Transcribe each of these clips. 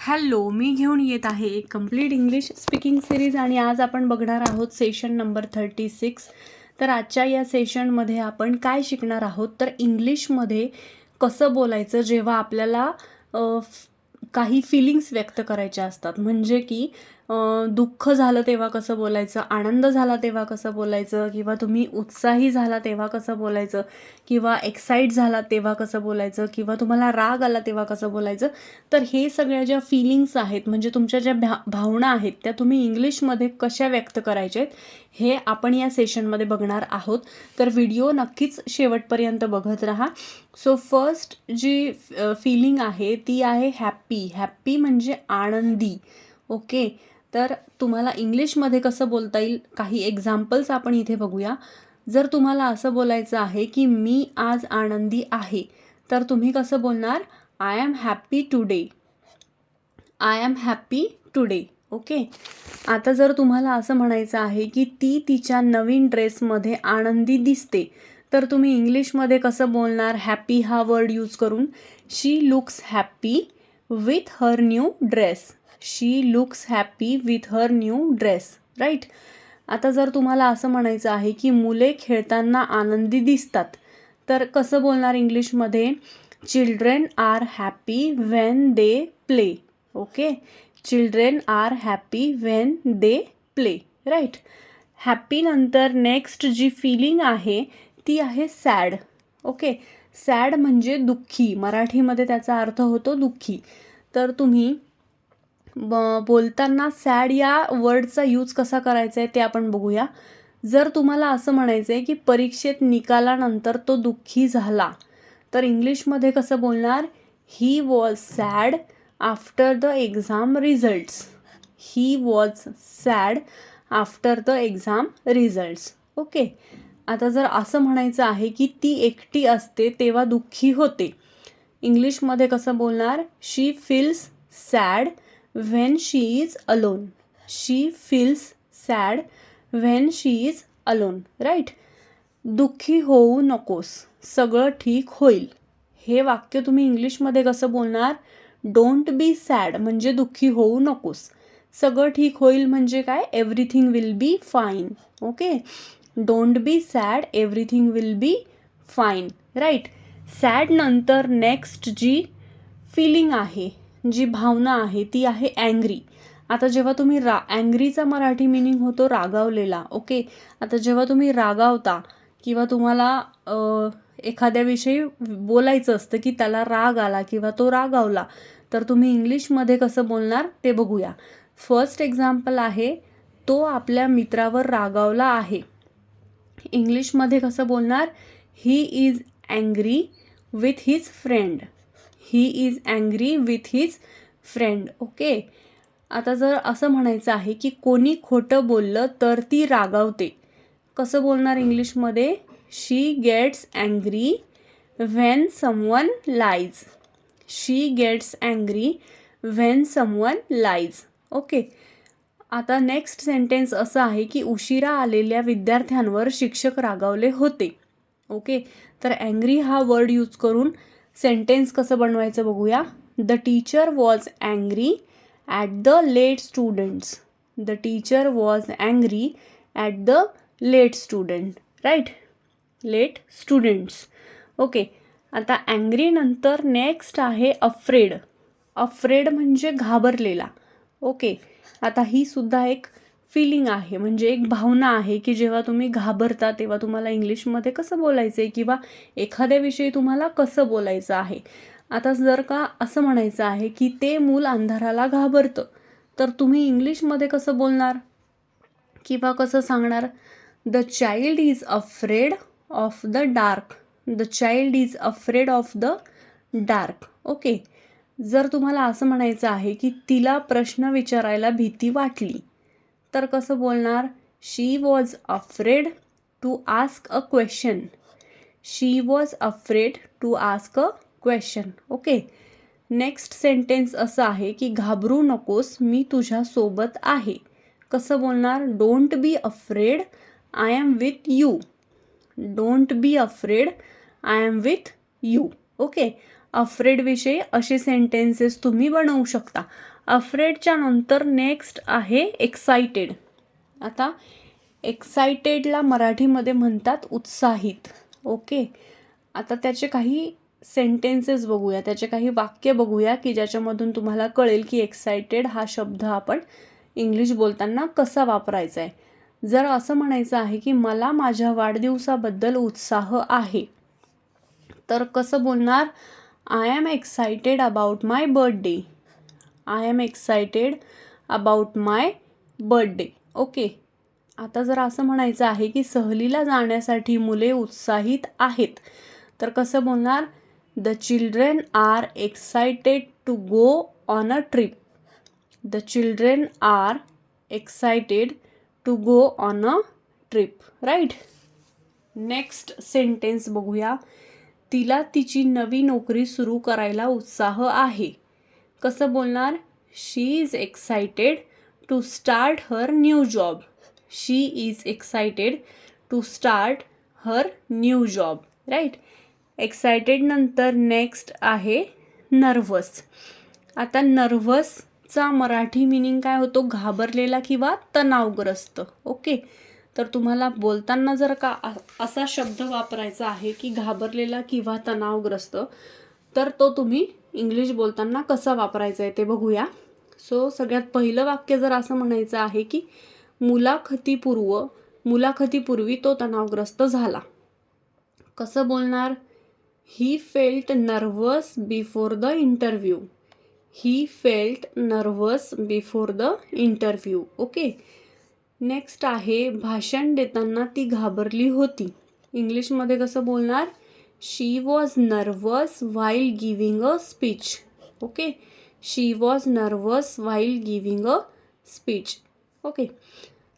Hello, मी घेऊन येत आहे एक कंप्लीट इंग्लिश स्पीकिंग सिरीज आणि आज आपण बघणार आहोत सेशन नंबर 36. तर आजच्या या सेशनमध्ये आपण काय शिकणार आहोत तर इंग्लिशमध्ये कसं बोलायचं जेव्हा आपल्याला काही फिलिंग्स व्यक्त करायच्या असतात. म्हणजे की दुःख झालं तेव्हा कसं बोलायचं, आनंद झाला तेव्हा कसं बोलायचं, किंवा तुम्ही उत्साही झाला तेव्हा कसं बोलायचं, किंवा एक्साईट झाला तेव्हा कसं बोलायचं, किंवा तुम्हाला राग आला तेव्हा कसं बोलायचं. तर हे सगळ्या ज्या फिलिंग्स आहेत म्हणजे तुमच्या ज्या भावना आहेत त्या तुम्ही इंग्लिशमध्ये कशा व्यक्त करायच्या आहेत हे आपण या सेशनमध्ये बघणार आहोत. तर व्हिडिओ नक्कीच शेवटपर्यंत बघत राहा. सो फर्स्ट जी फिलिंग आहे ती आहे हॅप्पी. हॅप्पी म्हणजे आनंदी. ओके, तर तुम्हाला इंग्लिशमध्ये कसं बोलता येईल काही एक्झाम्पल्स आपण इथे बघूया. जर तुम्हाला असं बोलायचं आहे की मी आज आनंदी आहे तर तुम्ही कसं बोलणार, I am happy today. I am happy today. Okay, आता जर तुम्हाला असं म्हणायचं आहे की ती तिच्या नवीन ड्रेसमध्ये आनंदी दिसते तर तुम्ही इंग्लिशमध्ये कसं बोलणार हॅप्पी हा वर्ड यूज करून. She looks happy with her new dress. She looks happy with her new dress. Right. आता जर तुम्हाला असं म्हणायचं आहे की मुले खेळताना आनंदी दिसतात तर कसं बोलणार इंग्लिशमध्ये, children are happy when they play. Okay, children are happy when they play. Right. Happy नंतर नेक्स्ट जी फिलिंग आहे ती आहे सॅड. ओके, सॅड म्हणजे दुःखी, मराठीमध्ये त्याचा अर्थ होतो दुःखी. तर तुम्ही बोलताना सॅड या वर्डचा यूज कसा करायचा आहे ते आपण बघूया. जर तुम्हाला असं म्हणायचं आहे की परीक्षेत निकालानंतर तो दुःखी झाला तर इंग्लिशमध्ये कसं बोलणार, he was sad after the exam results. He was sad after the exam results. Okay, आता जर असं म्हणायचं आहे की ती एकटी असते तेव्हा दुःखी होते, इंग्लिशमध्ये कसं बोलणार, she feels sad when she is alone. She feels sad when she is alone. Right. दुःखी होऊ नकोस, सगळं ठीक होईल. हे वाक्य तुम्ही इंग्लिशमध्ये कसं बोलणार, डोंट बी सॅड म्हणजे दुःखी होऊ नकोस, सगळं ठीक होईल म्हणजे काय, everything will be fine. Okay, don't be sad, everything will be fine. Right. Sad नंतर नेक्स्ट जी फिलिंग आहे, जी भावना आहे ती आहे अँग्री. आता जेव्हा तुम्ही अँग्रीचा मराठी मिनिंग होतो रागावलेला. ओके, आता जेव्हा तुम्ही रागावता किंवा तुम्हाला एखाद्याविषयी बोलायचं असतं की त्याला राग आला किंवा तो रागावला तर तुम्ही इंग्लिशमध्ये कसं बोलणार ते बघूया. फर्स्ट एक्झाम्पल आहे, तो आपल्या मित्रावर रागावला आहे. इंग्लिशमध्ये कसं बोलणार, he is angry with his friend. He is angry with his friend. Okay, आता जर असं म्हणायचं आहे की कोणी खोटं बोललं तर ती रागावते, कसं बोलणार इंग्लिशमध्ये, she gets angry when someone lies. She gets angry when someone lies. Okay, आता नेक्स्ट सेंटेन्स असं आहे की उशिरा आलेल्या विद्यार्थ्यांवर शिक्षक रागावले होते. ओके, तर अँग्री हा वर्ड यूज करून सेंटेन्स कसं बनवायचं बघूया. The teacher was angry at the late students. The teacher was angry at the late student. Right, late students. Okay, आता अँग्री नंतर नेक्स्ट आहे अफ्रेड. अफ्रेड म्हणजे घाबरलेला. ओके, आता ही सुद्धा एक फिलिंग आहे म्हणजे एक भावना आहे की जेव्हा तुम्ही घाबरता तेव्हा तुम्हाला इंग्लिशमध्ये कसं बोलायचं आहे किंवा एखाद्याविषयी तुम्हाला कसं बोलायचं आहे. आता जर का असं म्हणायचं आहे की ते मूल अंधाराला घाबरतं तर तुम्ही इंग्लिशमध्ये कसं बोलणार किंवा कसं सांगणार, the child is afraid of the dark. The child is afraid of the dark. Okay, जर तुम्हाला असं म्हणायचं आहे की तिला प्रश्न विचारायला भीती वाटली तर कसं बोलणार, she was afraid to ask a question. She was afraid to ask a question. Okay, next sentence असं आहे की घाबरू नकोस, मी तुझ्यासोबत आहे, कसं बोलणार, don't be afraid, I am with you. Don't be afraid, I am with you. Okay, अफ्रेडविषयी असे सेंटेन्सेस तुम्ही बनवू शकता. अफ्रेडच्या नंतर नेक्स्ट आहे एक्साइटेड. आता एक्साइटेडला मराठीमध्ये म्हणतात उत्साहित. ओके, आता त्याचे काही सेंटेन्सेस बघूया, त्याचे काही वाक्य बघूया की ज्याच्यामधून तुम्हाला कळेल की एक्साइटेड हा शब्द आपण इंग्लिश बोलताना कसा वापरायचा आहे. जर असं म्हणायचं आहे की मला माझ्या वाढदिवसाबद्दल उत्साह आहे, तर कसं बोलणार? I am excited about my birthday. I am excited about my birthday. Okay, आता जर असं म्हणायचं आहे की सहलीला जाण्यासाठी मुले उत्साहित आहेत, तर कसं बोलणार? The children are excited to go on a trip. The children are excited to go on a trip. Right. Next sentence बघूया. तिला तिची नवी नोकरी सुरू करायला उत्साह आहे. कसं बोलणार? She is excited to start her new job. She is excited to start her new job. Right. Excited नंतर नेक्स्ट आहे नर्व्हस. आता नर्व्हसचा मराठी मिनिंग काय होतो? घाबरलेला किंवा तणावग्रस्त. ओके, तर तुम्हाला बोलताना जर का असा शब्द वापरायचा आहे की घाबरलेला किंवा तणावग्रस्त, तर तो तुम्ही इंग्लिश बोलताना कसा वापरायचा आहे ते बघूया. सो सगळ्यात पहिलं वाक्य जर असं म्हणायचं आहे की मुलाखतीपूर्वी तो तणावग्रस्त झाला. कसं बोलणार? He felt nervous before the interview. He felt nervous before the interview. Okay. Next आहे भाषण देताना ती घाबरली होती. इंग्लिशमध्ये कसं बोलणार? She was nervous while giving a speech. Okay, she was nervous while giving a speech. Okay,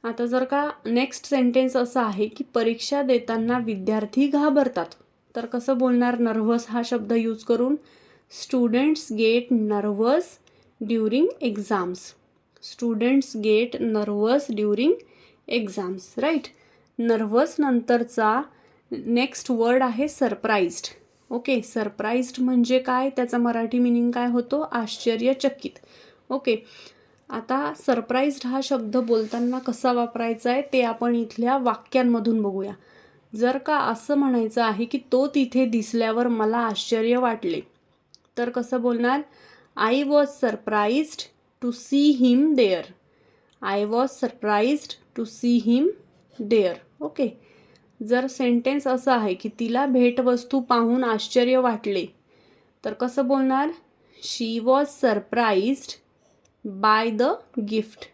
आता जर का नेक्स्ट सेंटेन्स असं आहे की परीक्षा देताना विद्यार्थी घाबरतात, तर कसं बोलणार? नर्वस हा शब्द यूज करून. Students get nervous during exams. Students get nervous during exams. Right. Nervous नंतरचा नेक्स्ट वर्ड आहे सरप्राईज्ड. ओके, सरप्राईज्ड म्हणजे काय? त्याचा मराठी मिनिंग काय होतो? आश्चर्यचकित. ओके, आता सरप्राईज्ड हा शब्द बोलताना कसा वापरायचा आहे ते आपण इथल्या वाक्यांमधून बघूया. जर का असं म्हणायचं आहे की तो तिथे दिसल्यावर मला आश्चर्य वाटले, तर कसं बोलणार? I was surprised to see him there. I was surprised to see him there. Okay, जर सेंटेन्स असं आहे की तिला भेटवस्तू पाहून आश्चर्य वाटले, तर कसं बोलणार? She was surprised by the gift.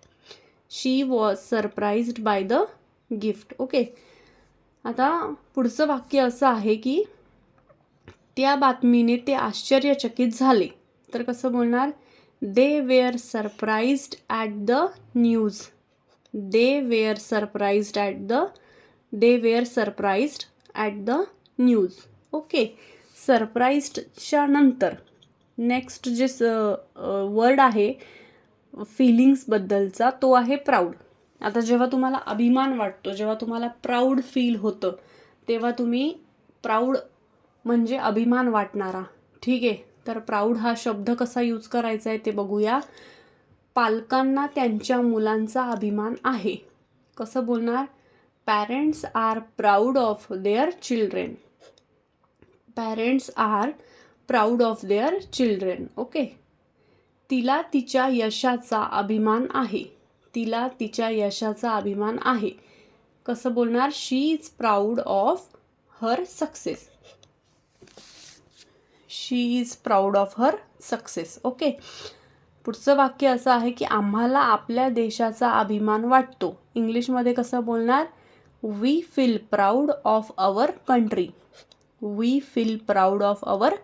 She was surprised by the gift. Okay, आता पुढचं वाक्य असं आहे की त्या बातमीने ते आश्चर्यचकित झाले, तर कसं बोलणार? They were surprised at the news. They were surprised at the news. Okay, सरप्राईज्डच्या नंतर नेक्स्ट जे वर्ड आहे फिलिंग्सबद्दलचा, तो आहे प्राऊड. आता जेव्हा तुम्हाला अभिमान वाटतो, जेव्हा तुम्हाला प्राऊड फील होतं, तेव्हा तुम्ही प्राऊड म्हणजे अभिमान वाटणारा. ठीक आहे, तर प्राऊड हा शब्द कसा यूज करायचा आहे ते बघूया. पालकांना त्यांच्या मुलांचा अभिमान आहे. कसं बोलणार? Parents are proud of their children. Parents are proud of their children. Okay, तिला तिच्या यशाचा अभिमान आहे. तिला तिच्या यशाचा अभिमान आहे. कसं बोलणार? She is proud of her success. She is proud of her success. Okay, पुढचं वाक्य असं आहे की आम्हाला आपल्या देशाचा अभिमान वाटतो. इंग्लिशमध्ये कसं बोलणार? We feel proud of our country. We feel proud of our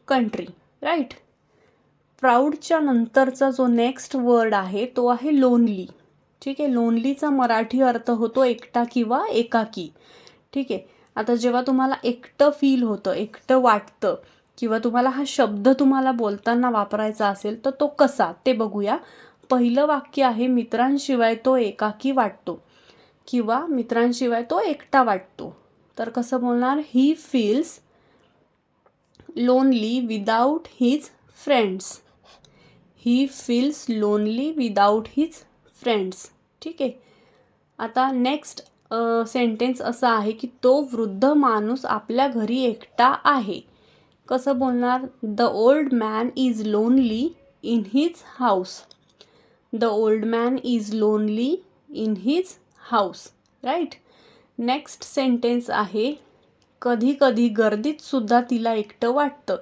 country. Right. प्राऊडच्या नंतरचा जो नेक्स्ट वर्ड आहे तो आहे लोनली. ठीक आहे, लोनलीचा मराठी अर्थ होतो एकटा किंवा एकाकी. ठीक आहे, आता जेव्हा तुम्हाला एकटं फील होतं, एकटं वाटतं, किंवा तुम्हाला हा शब्द तुम्हाला बोलताना वापरायचा असेल तर तो कसा ते बघूया. पहिलं वाक्य आहे मित्रांशिवाय तो एकाकी वाटतो किंवा मित्रांशिवाय तो एकटा वाटतो. तर कसं बोलणार? He feels lonely without his friends. He feels lonely without his friends. ठीक आहे. आता नेक्स्ट सेंटेन्स असं आहे की तो वृद्ध माणूस आपल्या घरी एकटा आहे. कसं बोलणार? The old man is lonely in his house. The old man is lonely in his house. Right. Next sentence आहे कधी कधी गर्दीत सुद्धा तिला एकटं वाटतं.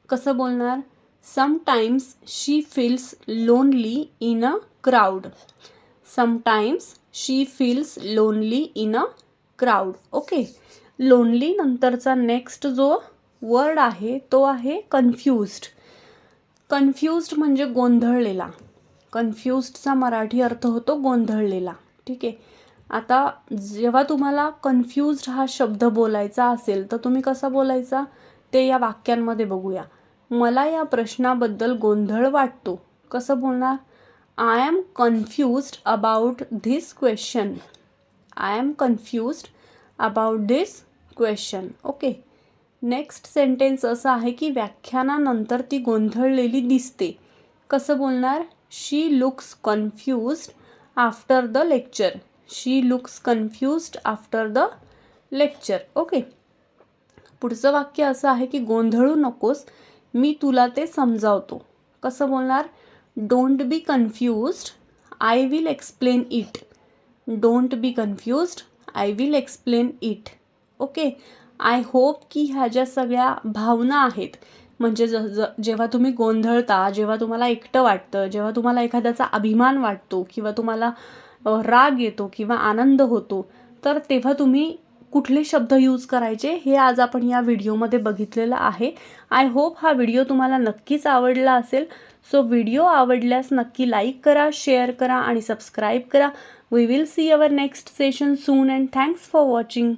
कसं बोलणार? Sometimes she feels lonely in a crowd. Sometimes she feels lonely in a crowd. Okay. Lonely नंतरचा नेक्स्ट जो वर्ड आहे तो आहे कन्फ्यूज्ड. कन्फ्यूज्ड म्हणजे गोंधळलेला. कन्फ्यूज्डचा मराठी अर्थ होतो गोंधळलेला. ठीक आहे. आता जेव्हा तुम्हाला कन्फ्यूज्ड हा शब्द बोलायचा असेल तर तुम्ही कसा बोलायचा ते या वाक्यांमध्ये बघूया. मला या प्रश्नाबद्दल गोंधळ वाटतो. कसं बोलणार? I am confused about this question. I am confused about this question. Okay. Next sentence असं आहे की व्याख्यानानंतर ती गोंधळलेली दिसते. कसं बोलणार? She looks confused after the lecture. She looks confused after the lecture. Okay. पुढचं वाक्य असं आहे की गोंधळू नकोस, मी तुला ते समजावतो. कसं बोलणार? Don't B confused, I will explain it. Don't be confused, I will explain it. Okay. I hope की ह्या ज्या सगळ्या भावना आहेत म्हणजे जेव्हा तुम्ही गोंधळता, जेव्हा तुम्हाला एकटं वाटतं, जेव्हा तुम्हाला एखाद्याचा अभिमान वाटतो किंवा तुम्हाला राग येतो किंवा आनंद होतो, तर तेव्हा तुम्ही कुठले शब्द यूज करायचे हे आज आपण या व्हिडिओमध्ये बघितलेलं आहे. आय होप हा व्हिडिओ तुम्हाला नक्कीच आवडला असेल. सो व्हिडिओ आवडल्यास नक्की लाईक करा, शेअर करा आणि सबस्क्राईब करा. We will see our next session soon and thanks for watching.